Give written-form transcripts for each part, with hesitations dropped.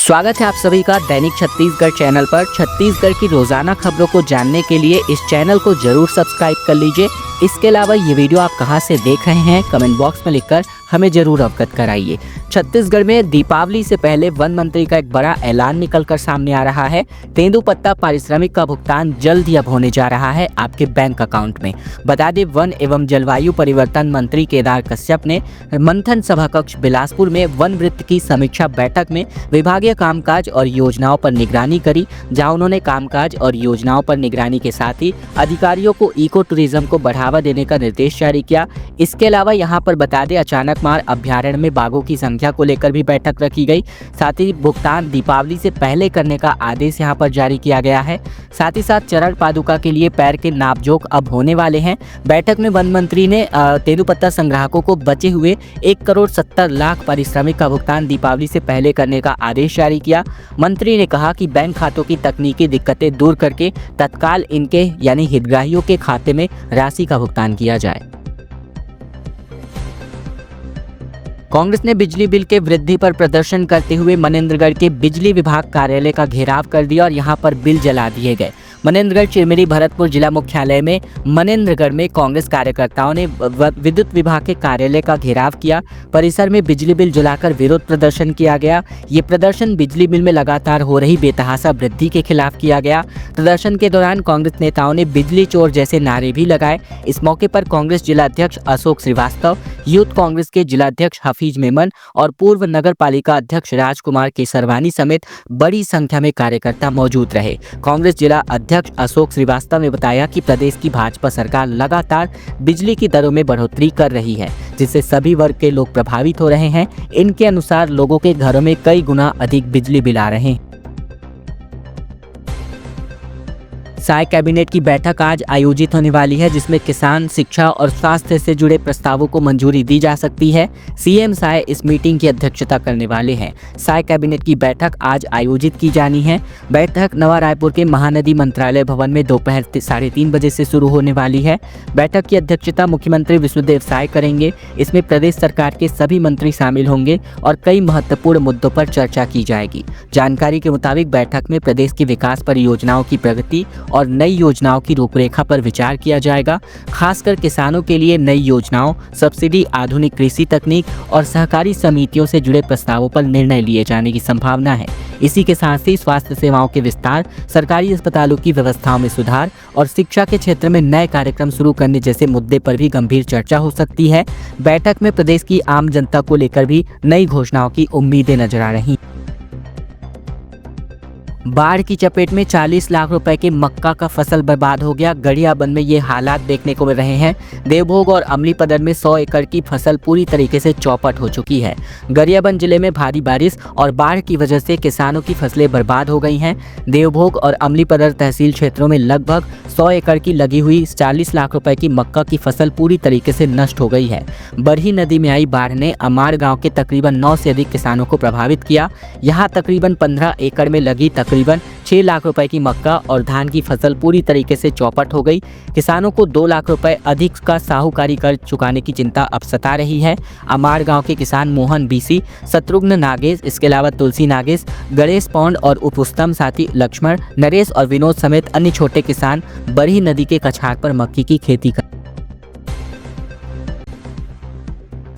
स्वागत है आप सभी का दैनिक छत्तीसगढ़ चैनल पर। छत्तीसगढ़ की रोजाना खबरों को जानने के लिए इस चैनल को जरूर सब्सक्राइब कर लीजिए। इसके अलावा ये वीडियो आप कहां से देख रहे हैं कमेंट बॉक्स में लिखकर हमें जरूर अवगत कराइए। छत्तीसगढ़ में दीपावली से पहले वन मंत्री का एक बड़ा ऐलान निकलकर सामने आ रहा है। तेंदूपत्ता पारिश्रमिक का भुगतान जल्द ही अब होने जा रहा है आपके बैंक अकाउंट में। बता दें, वन एवं जलवायु परिवर्तन मंत्री केदार कश्यप ने मंथन सभा कक्ष बिलासपुर में वन वृत्त की समीक्षा बैठक में विभागीय कामकाज और योजनाओं पर निगरानी करी, जहां उन्होंने कामकाज और योजनाओं पर निगरानी के साथ ही अधिकारियों को इको टूरिज्म को बढ़ावा देने का निर्देश जारी किया। इसके अलावा यहां पर बता दें, अचानक मार अभ्यारण्य में बाघों की संख्या को लेकर भी बैठक रखी गई। साथ ही भुगतान दीपावली से पहले करने का आदेश यहां पर जारी किया गया है। साथ ही साथ चरण पादुका के लिए पैर के नापजोख अब होने वाले हैं। बैठक में वन मंत्री ने तेंदूपत्ता संग्राहकों को बचे हुए 1,70,00,000 पारिश्रमिक का भुगतान दीपावली से पहले करने का आदेश जारी किया। मंत्री ने कहा कि बैंक खातों की तकनीकी दिक्कतें दूर करके तत्काल इनके यानी हितग्राहियों के खाते में राशि का भुगतान किया जाए। कांग्रेस ने बिजली बिल के वृद्धि पर प्रदर्शन करते हुए मनेन्द्रगढ़ के बिजली विभाग कार्यालय का घेराव कर दिया और यहां पर बिल जला दिए गए। मनेन्द्रगढ़ चिरमिरी भरतपुर जिला मुख्यालय में मनेन्द्रगढ़ में कांग्रेस कार्यकर्ताओं ने विद्युत विभाग के कार्यालय का घेराव किया। परिसर में बिजली बिल जलाकर विरोध प्रदर्शन किया गया। ये प्रदर्शन बिजली बिल में लगातार हो रही बेतहाशा वृद्धि के खिलाफ किया गया। प्रदर्शन के दौरान कांग्रेस नेताओं ने बिजली चोर जैसे नारे भी लगाए। इस मौके पर कांग्रेस जिलाध्यक्ष अशोक श्रीवास्तव, यूथ कांग्रेस के जिलाध्यक्ष हफीज मेमन और पूर्व नगर पालिका अध्यक्ष राजकुमार केसरवानी समेत बड़ी संख्या में कार्यकर्ता मौजूद रहे। कांग्रेस जिला अध्यक्ष अशोक श्रीवास्तव ने बताया कि प्रदेश की भाजपा सरकार लगातार बिजली की दरों में बढ़ोतरी कर रही है, जिससे सभी वर्ग के लोग प्रभावित हो रहे हैं। इनके अनुसार लोगों के घरों में कई गुना अधिक बिजली बिल आ रहे हैं। साय कैबिनेट की बैठक आज आयोजित होने वाली है, जिसमें किसान, शिक्षा और स्वास्थ्य से जुड़े प्रस्तावों को मंजूरी दी जा सकती है। सीएम साय इस मीटिंग की अध्यक्षता करने वाले हैं। साय कैबिनेट की बैठक आज आयोजित की जानी है। बैठक नवा रायपुर के महानदी मंत्रालय भवन में दोपहर 3:30 बजे से शुरू होने वाली है। बैठक की अध्यक्षता मुख्यमंत्री विष्णुदेव साय करेंगे। इसमें प्रदेश सरकार के सभी मंत्री शामिल होंगे और कई महत्वपूर्ण मुद्दों पर चर्चा की जाएगी। जानकारी के मुताबिक बैठक में प्रदेश की विकास परियोजनाओं की प्रगति और नई योजनाओं की रूपरेखा पर विचार किया जाएगा। खासकर किसानों के लिए नई योजनाओं, सब्सिडी, आधुनिक कृषि तकनीक और सहकारी समितियों से जुड़े प्रस्तावों पर निर्णय लिए जाने की संभावना है। इसी के साथ ही स्वास्थ्य सेवाओं के विस्तार, सरकारी अस्पतालों की व्यवस्थाओं में सुधार और शिक्षा के क्षेत्र में नए कार्यक्रम शुरू करने जैसे मुद्दे पर भी गंभीर चर्चा हो सकती है। बैठक में प्रदेश की आम जनता को लेकर भी नई घोषणाओं की उम्मीदें नजर आ रही। बाढ़ की चपेट में 40 लाख रुपए के मक्का का फसल बर्बाद हो गया। गरियाबंद में ये हालात देखने को मिल रहे हैं। देवभोग और अमलीपदर में 100 एकड़ की फसल पूरी तरीके से चौपट हो चुकी है। गरियाबंद जिले में भारी बारिश और बाढ़ की वजह से किसानों की फसलें बर्बाद हो गई हैं। देवभोग और अमलीपदर तहसील क्षेत्रों में लगभग 100 एकड़ की लगी हुई 40 लाख रुपए की मक्का की फसल पूरी तरीके से नष्ट हो गई है। बरही नदी में आई बाढ़ ने अमार गाँव के तकरीबन 9 से अधिक किसानों को प्रभावित किया। यहाँ तकरीबन 15 एकड़ में लगी तकरीबन 6 लाख रुपए की मक्का और धान की फसल पूरी तरीके से चौपट हो गई। किसानों को 2 लाख रुपए अधिक का साहूकारी कर्ज चुकाने की चिंता अब सता रही है। अमार गांव के किसान मोहन बीसी, शत्रुघ्न नागेश, इसके अलावा तुलसी नागेश, गणेश पौंड और उपस्तम, साथी लक्ष्मण, नरेश और विनोद समेत अन्य छोटे किसान बरही नदी के कछाड़ पर मक्की की खेती कर।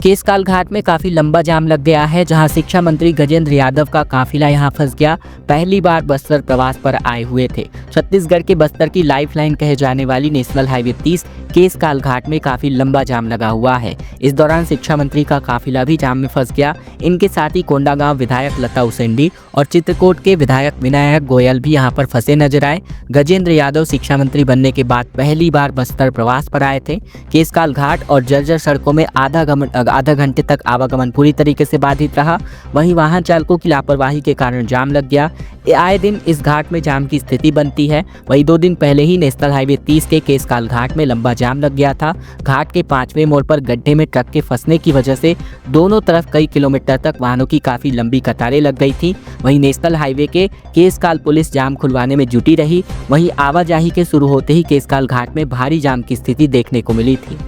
केसकाल घाट में काफी लंबा जाम लग गया है, जहां शिक्षा मंत्री गजेंद्र यादव का काफिला यहां फंस गया। पहली बार बस्तर प्रवास पर आए हुए थे। छत्तीसगढ़ के बस्तर की लाइफलाइन कहे जाने वाली नेशनल हाईवे 30 केसकाल घाट में काफी लंबा जाम लगा हुआ है। इस दौरान शिक्षा मंत्री का काफिला भी जाम में फंस गया। इनके साथ ही कोंडागांव विधायक लता उसेंडी और चित्रकोट के विधायक विनायक गोयल भी यहाँ पर फंसे नजर आए। गजेंद्र यादव शिक्षा मंत्री बनने के बाद पहली बार बस्तर प्रवास पर आए थे। केसकाल घाट और जर्जर सड़कों में आधा घंटे तक आवागमन पूरी तरीके से बाधित रहा। वहीं वाहन चालकों की लापरवाही के कारण जाम लग गया। आए दिन इस घाट में जाम की स्थिति बनती है। वहीं 2 दिन पहले ही नेशनल हाईवे 30 के केसकाल घाट में लंबा जाम लग गया था। घाट के 5वें मोड़ पर गड्ढे में ट्रक के फंसने की वजह से दोनों तरफ कई किलोमीटर तक वाहनों की काफी लंबी कतारें लग गई थी। वहीं नेशनल हाईवे के केसकाल पुलिस जाम खुलवाने में जुटी रही। वहीं आवाजाही के शुरू होते ही केसकाल घाट में भारी जाम की स्थिति देखने को मिली थी।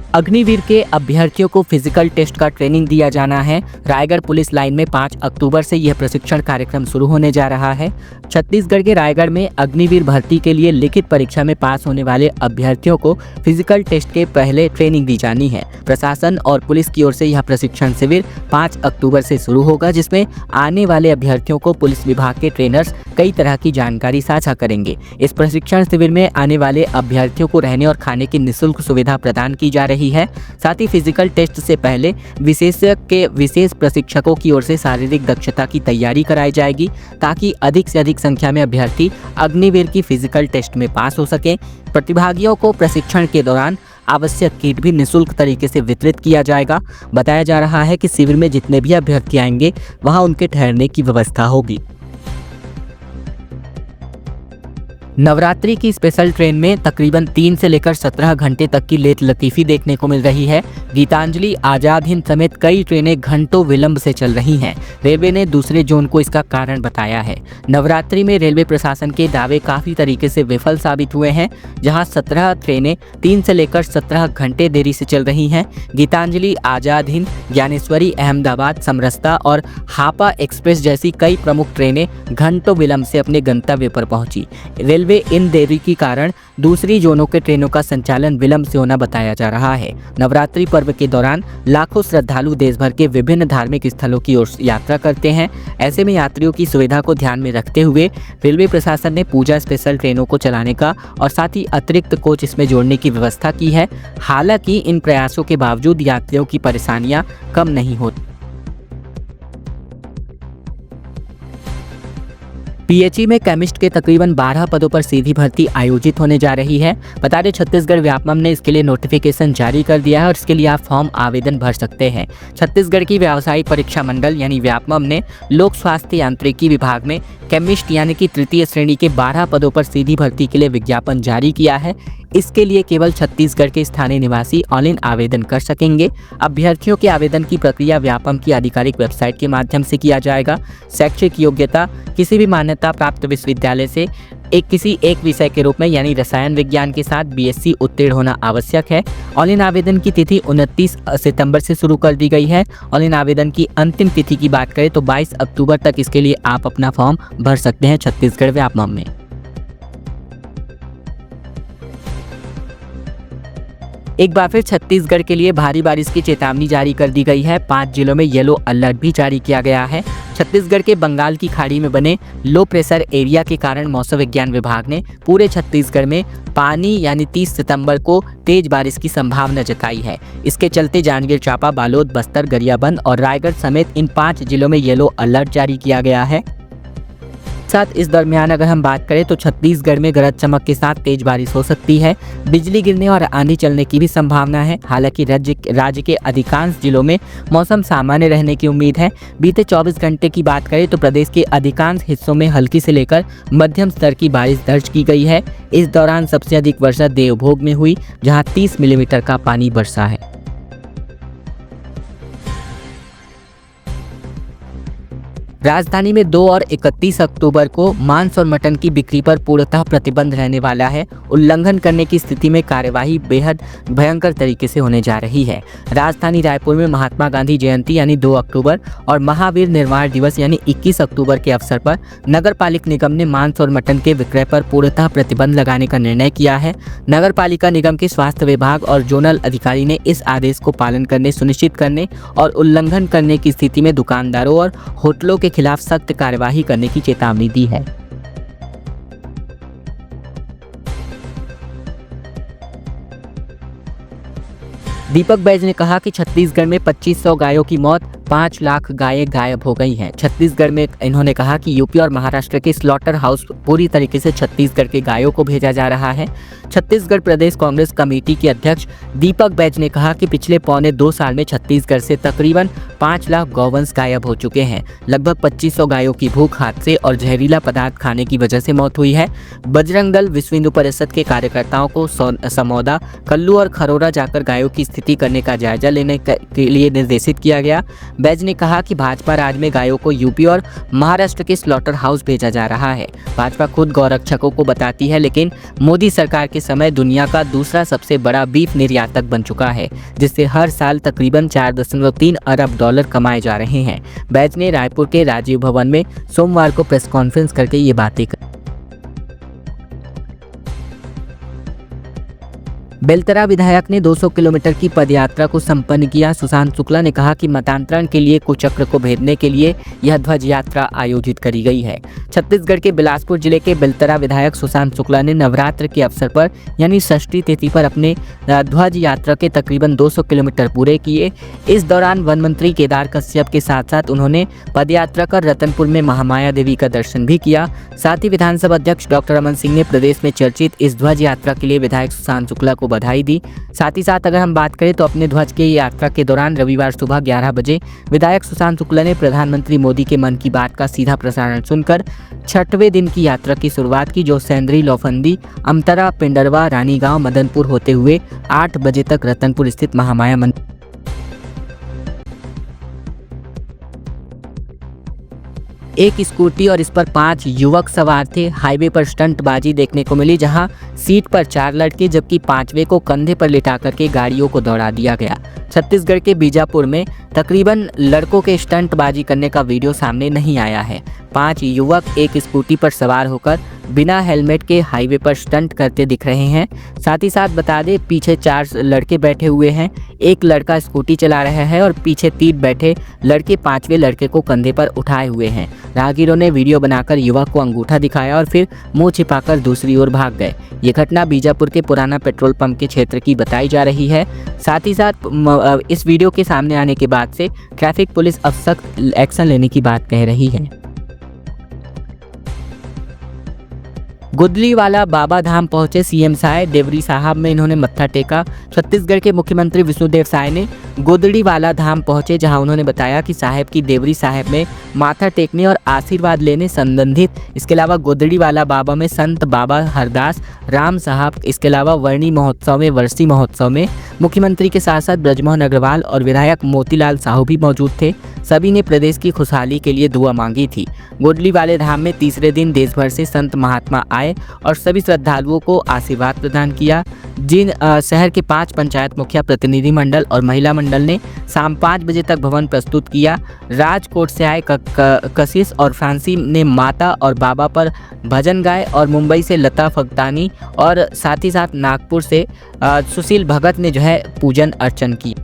अग्निवीर के अभ्यर्थियों को फिजिकल टेस्ट का ट्रेनिंग दिया जाना है। रायगढ़ पुलिस लाइन में 5 अक्टूबर से यह प्रशिक्षण कार्यक्रम शुरू होने जा रहा है। छत्तीसगढ़ के रायगढ़ में अग्निवीर भर्ती के लिए लिखित परीक्षा में पास होने वाले अभ्यर्थियों को फिजिकल टेस्ट के पहले ट्रेनिंग दी जानी है। प्रशासन और पुलिस की ओर से यह प्रशिक्षण शिविर 5 अक्टूबर से शुरू होगा, जिसमें आने वाले अभ्यर्थियों को पुलिस विभाग के ट्रेनर्स कई तरह की जानकारी साझा करेंगे। इस प्रशिक्षण शिविर में आने वाले अभ्यर्थियों को रहने और खाने की निःशुल्क सुविधा प्रदान की जा रही है। साथ ही फिजिकल टेस्ट से पहले विशेष प्रशिक्षकों की ओर से शारीरिक दक्षता की तैयारी कराई जाएगी, ताकि अधिक से अधिक संख्या में अभ्यर्थी अग्निवीर की फिजिकल टेस्ट में पास हो सकें। प्रतिभागियों को प्रशिक्षण के दौरान आवश्यक किट भी निःशुल्क तरीके से वितरित किया जाएगा। बताया जा रहा है कि शिविर में जितने भी अभ्यर्थी आएंगे वहां उनके ठहरने की व्यवस्था होगी। नवरात्रि की स्पेशल ट्रेन में तकरीबन 3 से लेकर 17 घंटे तक की लेट लतीफ़ी देखने को मिल रही है। गीतांजलि, आजाद हिंद समेत कई ट्रेनें घंटों विलंब से चल रही हैं। रेलवे ने दूसरे जोन को इसका कारण बताया है। नवरात्रि में रेलवे प्रशासन के दावे काफ़ी तरीके से विफल साबित हुए हैं, जहां 17 ट्रेनें 3 से लेकर 17 घंटे देरी से चल रही हैं। गीतांजलि, आजाद हिंद, ज्ञानेश्वरी, अहमदाबाद, समरसता और हापा एक्सप्रेस जैसी कई प्रमुख ट्रेनें घंटों विलंब से अपने गंतव्य पर पहुंची। रेलवे इन देरी के कारण दूसरी जोनों के ट्रेनों का संचालन विलंब से होना बताया जा रहा है। नवरात्रि पर्व के दौरान लाखों श्रद्धालु देश भर के विभिन्न धार्मिक स्थलों की ओर यात्रा करते हैं। ऐसे में यात्रियों की सुविधा को ध्यान में रखते हुए रेलवे प्रशासन ने पूजा स्पेशल ट्रेनों को चलाने का और साथ ही अतिरिक्त कोच इसमें जोड़ने की व्यवस्था की है। हालांकि इन प्रयासों के बावजूद यात्रियों की परेशानियां कम नहीं होती। पीएचई में केमिस्ट के तकरीबन 12 पदों पर सीधी भर्ती आयोजित होने जा रही है। बता दें, छत्तीसगढ़ व्यापमं ने इसके लिए नोटिफिकेशन जारी कर दिया है और इसके लिए आप फॉर्म आवेदन भर सकते हैं। छत्तीसगढ़ की व्यावसायिक परीक्षा मंडल यानी व्यापमं ने लोक स्वास्थ्य यांत्रिकी विभाग में केमिस्ट यानी कि तृतीय श्रेणी के 12 पदों पर सीधी भर्ती के लिए विज्ञापन जारी किया है। इसके लिए केवल छत्तीसगढ़ के स्थानीय निवासी ऑनलाइन आवेदन कर सकेंगे। अभ्यर्थियों के आवेदन की प्रक्रिया व्यापमं की आधिकारिक वेबसाइट के माध्यम से किया जाएगा। शैक्षिक योग्यता किसी भी मान्यता प्राप्त विश्वविद्यालय से किसी एक विषय के रूप में यानी रसायन विज्ञान के साथ बीएससी उत्तीर्ण होना आवश्यक है। ऑनलाइन आवेदन की तिथि 29 सितंबर से शुरू कर दी गई है। ऑनलाइन आवेदन की अंतिम तिथि की बात करें तो 22 अक्टूबर तक इसके लिए आप अपना फॉर्म भर सकते हैं छत्तीसगढ़ व्यापमं में। एक बार फिर छत्तीसगढ़ के लिए भारी बारिश की चेतावनी जारी कर दी गई है। 5 जिलों में येलो अलर्ट भी जारी किया गया है। छत्तीसगढ़ के बंगाल की खाड़ी में बने लो प्रेशर एरिया के कारण मौसम विज्ञान विभाग ने पूरे छत्तीसगढ़ में पानी यानी 30 सितंबर को तेज बारिश की संभावना जताई है। इसके चलते जांजगीर चांपा, बालोद, बस्तर, गरियाबंद और रायगढ़ समेत इन 5 जिलों में येलो अलर्ट जारी किया गया है। साथ इस दरमियान अगर हम बात करें तो छत्तीसगढ़ में गरज चमक के साथ तेज बारिश हो सकती है। बिजली गिरने और आंधी चलने की भी संभावना है। हालांकि राज्य के अधिकांश जिलों में मौसम सामान्य रहने की उम्मीद है। बीते 24 घंटे की बात करें तो प्रदेश के अधिकांश हिस्सों में हल्की से लेकर मध्यम स्तर की बारिश दर्ज की गई है। इस दौरान सबसे अधिक वर्षा देवभोग में हुई, जहाँ 30 मिलीमीटर का पानी बरसा है। राजधानी में 2 और 31 अक्टूबर को मांस और मटन की बिक्री पर पूर्णतः प्रतिबंध रहने वाला है। उल्लंघन करने की स्थिति में कार्यवाही बेहद भयंकर तरीके से होने जा रही है। राजधानी रायपुर में महात्मा गांधी जयंती यानी 2 अक्टूबर और महावीर निर्वाण दिवस यानी 21 अक्टूबर के अवसर पर नगर पालिका निगम ने मांस और मटन के विक्रय पर पूर्णतः प्रतिबंध लगाने का निर्णय किया है। नगर पालिका निगम के स्वास्थ्य विभाग और जोनल अधिकारी ने इस आदेश को पालन करने सुनिश्चित करने और उल्लंघन करने की स्थिति में दुकानदारों और होटलों के खिलाफ सख्त कार्यवाही करने की चेतावनी दी है। दीपक बैज ने कहा कि छत्तीसगढ़ में 2500 गायों की मौत, 5 लाख गायें गायब हो गई हैं। छत्तीसगढ़ में इन्होंने कहा कि यूपी और महाराष्ट्र के स्लॉटर हाउस पूरी तरीके से छत्तीसगढ़ के गायों को भेजा जा रहा है। छत्तीसगढ़ प्रदेश कांग्रेस कमेटी के अध्यक्ष दीपक बैज ने कहा कि पिछले पौने 2 साल में छत्तीसगढ़ से तकरीबन 5 लाख गौवंश गायब हो चुके हैं। लगभग 2500 गायों की भूख, हादसे और जहरीला पदार्थ खाने की वजह से मौत हुई है। बजरंग दल, विश्व हिंदू परिषद के कार्यकर्ताओं को समौदा, कल्लू और खरोरा जाकर गायों की स्थिति खेती करने का जायजा लेने के लिए निर्देशित किया गया। बैज ने कहा कि भाजपा राज में गायों को यूपी और महाराष्ट्र के स्लॉटर हाउस भेजा जा रहा है। भाजपा खुद गौरक्षकों को बताती है, लेकिन मोदी सरकार के समय दुनिया का दूसरा सबसे बड़ा बीफ निर्यातक बन चुका है, जिससे हर साल तकरीबन 4.3 अरब डॉलर कमाए जा रहे हैं। बैज ने रायपुर के राजीव भवन में सोमवार को प्रेस कॉन्फ्रेंस करके ये बातें कही। बेलतरा विधायक ने 200 किलोमीटर की पदयात्रा को संपन्न किया। सुशांत शुक्ला ने कहा कि मतांतरण के लिए कुचक्र को भेदने के लिए यह ध्वज यात्रा आयोजित करी गई है। छत्तीसगढ़ के बिलासपुर जिले के बेलतरा विधायक सुशांत शुक्ला ने नवरात्र के अवसर पर यानी षष्ठी तिथि पर अपने ध्वज यात्रा के तकरीबन 200 किलोमीटर पूरे किए। इस दौरान वन मंत्री केदार कश्यप के साथ साथ उन्होंने पदयात्रा कर रतनपुर में महामाया देवी का दर्शन भी किया। साथ ही विधानसभा अध्यक्ष डॉक्टर रमन सिंह ने प्रदेश में चर्चित इस ध्वज यात्रा के लिए विधायक सुशांत शुक्ला को बधाई दी। साथ ही साथ अगर हम बात करें तो अपने ध्वज की यात्रा के दौरान रविवार सुबह 11 बजे विधायक सुशांत शुक्ला ने प्रधानमंत्री मोदी के मन की बात का सीधा प्रसारण सुनकर 6वें दिन की यात्रा की शुरुआत की, जो सेंद्री, लोफंदी, अमतरा, पिंडरवा, रानीगांव, मदनपुर होते हुए 8 बजे तक रतनपुर स्थित महामाया मंदिर। एक स्कूटी और इस पर 5 युवक सवार थे। हाईवे पर स्टंटबाजी देखने को मिली, जहां सीट पर 4 लड़के जबकि 5वें को कंधे पर लिटा करके गाड़ियों को दौड़ा दिया गया। छत्तीसगढ़ के बीजापुर में तकरीबन लड़कों के स्टंटबाजी करने का वीडियो सामने नहीं आया है। 5 युवक एक स्कूटी पर सवार होकर बिना हेलमेट के हाईवे पर स्टंट करते दिख रहे हैं। साथ ही साथ बता दें, पीछे 4 लड़के बैठे हुए हैं। एक लड़का स्कूटी चला रहा है और पीछे 3 बैठे लड़के 5वें लड़के को कंधे पर उठाए हुए हैं। राहगीरों ने वीडियो बनाकर युवक को अंगूठा दिखाया और फिर मुंह छिपाकर दूसरी ओर भाग गए। ये घटना बीजापुर के पुराना पेट्रोल पंप के क्षेत्र की बताई जा रही है। साथ ही साथ इस वीडियो के सामने आने के बाद से ट्रैफिक पुलिस अब सख्त एक्शन लेने की बात कह रही है। गुदलीवाला बाबा धाम पहुंचे सीएम साय। देवरी साहब में इन्होंने मत्था टेका। छत्तीसगढ़ के मुख्यमंत्री विष्णुदेव साय ने गुदलीवाला धाम पहुंचे, जहां उन्होंने बताया कि साहेब की देवरी साहेब में माथा टेकने और आशीर्वाद लेने संबंधित, इसके अलावा गुदलीवाला बाबा में संत बाबा हरदास राम साहब, इसके अलावा वर्णी महोत्सव में, वर्षी महोत्सव में मुख्यमंत्री के साथ साथ ब्रजमोहन अग्रवाल और विधायक मोतीलाल साहू भी मौजूद थे। सभी ने प्रदेश की खुशहाली के लिए दुआ मांगी थी। गुदलीवाले धाम में तीसरे दिन देश भर से संत महात्मा आए और सभी श्रद्धालुओं को आशीर्वाद प्रदान किया। जिन शहर के 5 पंचायत मुखिया, प्रतिनिधि मंडल और महिला मंडल ने शाम 5 बजे तक भवन प्रस्तुत किया। राजकोट से आए कशिश और फ्रांसी ने माता और बाबा पर भजन गाए और मुंबई से लता फगतानी और साथ ही साथ नागपुर से सुशील भगत ने जो है पूजन अर्चन की।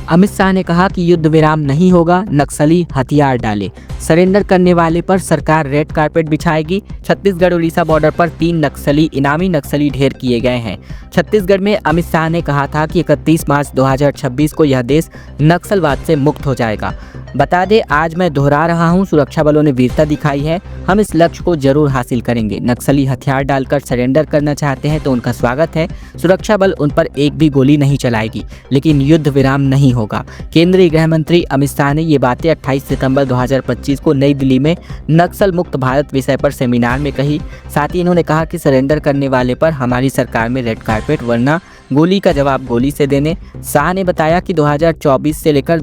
अमित शाह ने कहा कि युद्ध विराम नहीं होगा, नक्सली हथियार डाले। सरेंडर करने वाले पर सरकार रेड कार्पेट बिछाएगी। छत्तीसगढ़ उड़ीसा बॉर्डर पर 3 इनामी नक्सली ढेर किए गए हैं। छत्तीसगढ़ में अमित शाह ने कहा था कि 31 मार्च 2026 को यह देश नक्सलवाद से मुक्त हो जाएगा। बता दें, आज मैं दोहरा रहा हूं, सुरक्षा बलों ने वीरता दिखाई है। हम इस लक्ष्य को जरूर हासिल करेंगे। नक्सली हथियार डालकर सरेंडर करना चाहते हैं तो उनका स्वागत है। सुरक्षा बल उन पर एक भी गोली नहीं चलाएगी, लेकिन युद्ध विराम नहीं होगा। केंद्रीय गृह मंत्री अमित शाह ने ये बातें 28 सितंबर 2025 को नई दिल्ली में नक्सल मुक्त भारत विषय पर सेमिनार में कही। साथ ही इन्होंने कहा कि सरेंडर करने वाले पर हमारी सरकार में रेड कार्पेट, वरना गोली का जवाब गोली से देने। शाह ने बताया कि 2024 से लेकर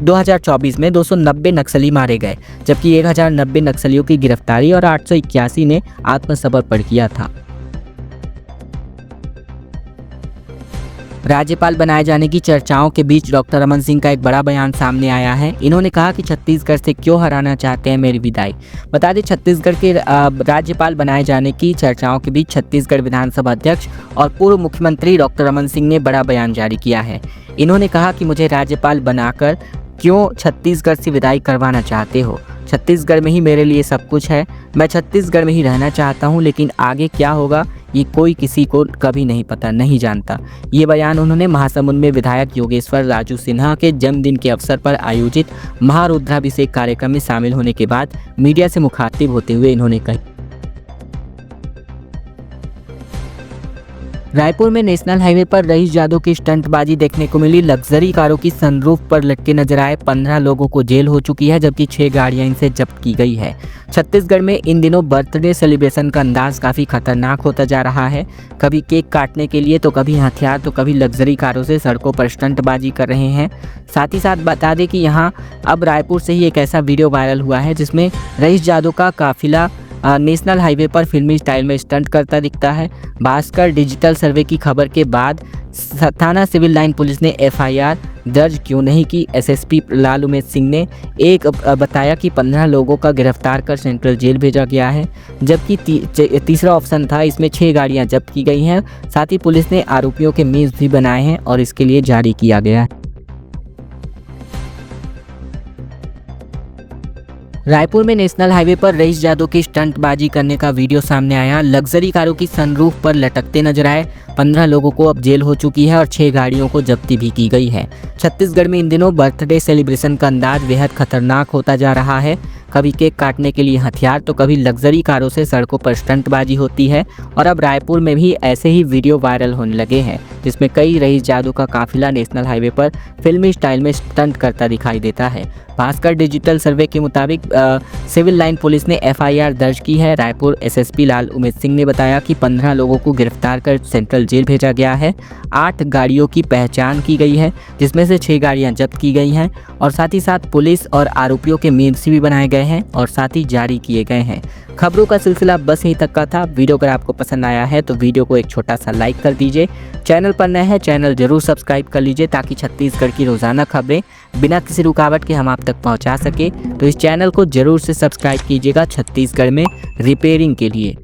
2024 में 290 नक्सली मारे गए, जबकि 1090 नक्सलियों की गिरफ्तारी और 881 ने आत्मसमर्पण किया था। राज्यपाल बनाए जाने की चर्चाओं के बीच डॉक्टर रमन सिंह का एक बड़ा बयान सामने आया है। इन्होंने कहा कि छत्तीसगढ़ से क्यों हराना चाहते हैं मेरी विदाई। बता दें, छत्तीसगढ़ के राज्यपाल बनाए जाने की चर्चाओं के बीच छत्तीसगढ़ विधानसभा अध्यक्ष और पूर्व मुख्यमंत्री डॉक्टर रमन सिंह ने बड़ा बयान जारी किया है। इन्होंने कहा कि मुझे राज्यपाल बनाकर क्यों छत्तीसगढ़ से विदाई करवाना चाहते हो। छत्तीसगढ़ में ही मेरे लिए सब कुछ है। मैं छत्तीसगढ़ में ही रहना चाहता हूं, लेकिन आगे क्या होगा ये कोई किसी को कभी नहीं पता, नहीं जानता। ये बयान उन्होंने महासमुंद में विधायक योगेश्वर राजू सिन्हा के जन्मदिन के अवसर पर आयोजित महारुद्राभिषेक कार्यक्रम में शामिल होने के बाद मीडिया से मुखातिब होते हुए इन्होंने कही। रायपुर में नेशनल हाईवे पर रईस जादव की स्टंटबाजी देखने को मिली। लग्जरी कारों की सनरूफ पर लटके नजर आए 15 लोगों को जेल हो चुकी है, जबकि 6 गाड़ियां इनसे जब्त की गई है। छत्तीसगढ़ में इन दिनों बर्थडे सेलिब्रेशन का अंदाज काफ़ी खतरनाक होता जा रहा है। कभी केक काटने के लिए तो कभी हथियार तो कभी लग्जरी कारों से सड़कों पर स्टंटबाजी कर रहे हैं। साथ ही साथ बता दें कि यहाँ अब रायपुर से ही एक ऐसा वीडियो वायरल हुआ है जिसमें रईस जादव का काफिला नेशनल हाईवे पर फिल्मी स्टाइल में स्टंट करता दिखता है। भास्कर डिजिटल सर्वे की खबर के बाद थाना सिविल लाइन पुलिस ने एफआईआर दर्ज क्यों नहीं की। एसएसपी लाल उमेश सिंह ने बताया कि 15 लोगों का गिरफ्तार कर सेंट्रल जेल भेजा गया है, जबकि तीसरा ऑप्शन था, इसमें 6 गाड़ियां जब्त की गई हैं। साथ ही पुलिस ने आरोपियों के मीम्स भी बनाए हैं और इसके लिए जारी किया गया है। रायपुर में नेशनल हाईवे पर रईस जादव की स्टंटबाजी करने का वीडियो सामने आया। लग्जरी कारों की सनरूफ पर लटकते नजर आए 15 लोगों को अब जेल हो चुकी है और 6 गाड़ियों को जब्ती भी की गई है। छत्तीसगढ़ में इन दिनों बर्थडे सेलिब्रेशन का अंदाज बेहद खतरनाक होता जा रहा है। कभी केक काटने के लिए हथियार तो कभी लग्जरी कारों से सड़कों पर स्टंटबाजी होती है और अब रायपुर में भी ऐसे ही वीडियो वायरल होने लगे हैं, जिसमें कई रईस जादव का काफिला नेशनल हाईवे पर फिल्मी स्टाइल में स्टंट करता दिखाई देता है। भास्कर डिजिटल सर्वे के मुताबिक सिविल लाइन पुलिस ने एफआईआर दर्ज की है। रायपुर एसएसपी लाल उमेश सिंह ने बताया कि 15 लोगों को गिरफ्तार कर सेंट्रल जेल भेजा गया है। 8 गाड़ियों की पहचान की गई है, जिसमें से 6 गाड़ियां जब्त की गई हैं और साथ ही साथ पुलिस और आरोपियों के मीम्स भी बनाए गए हैं और साथ ही जारी किए गए हैं। खबरों का सिलसिला बस यहीं तक का था। वीडियो अगर आपको पसंद आया है तो वीडियो को एक छोटा सा लाइक कर दीजिए। चैनल पर नए हैं, चैनल जरूर सब्सक्राइब कर लीजिए ताकि छत्तीसगढ़ की रोजाना खबरें बिना किसी रुकावट के हम आप तक पहुंचा सके। तो इस चैनल को जरूर से सब्सक्राइब कीजिएगा छत्तीसगढ़ में रिपेयरिंग के लिए।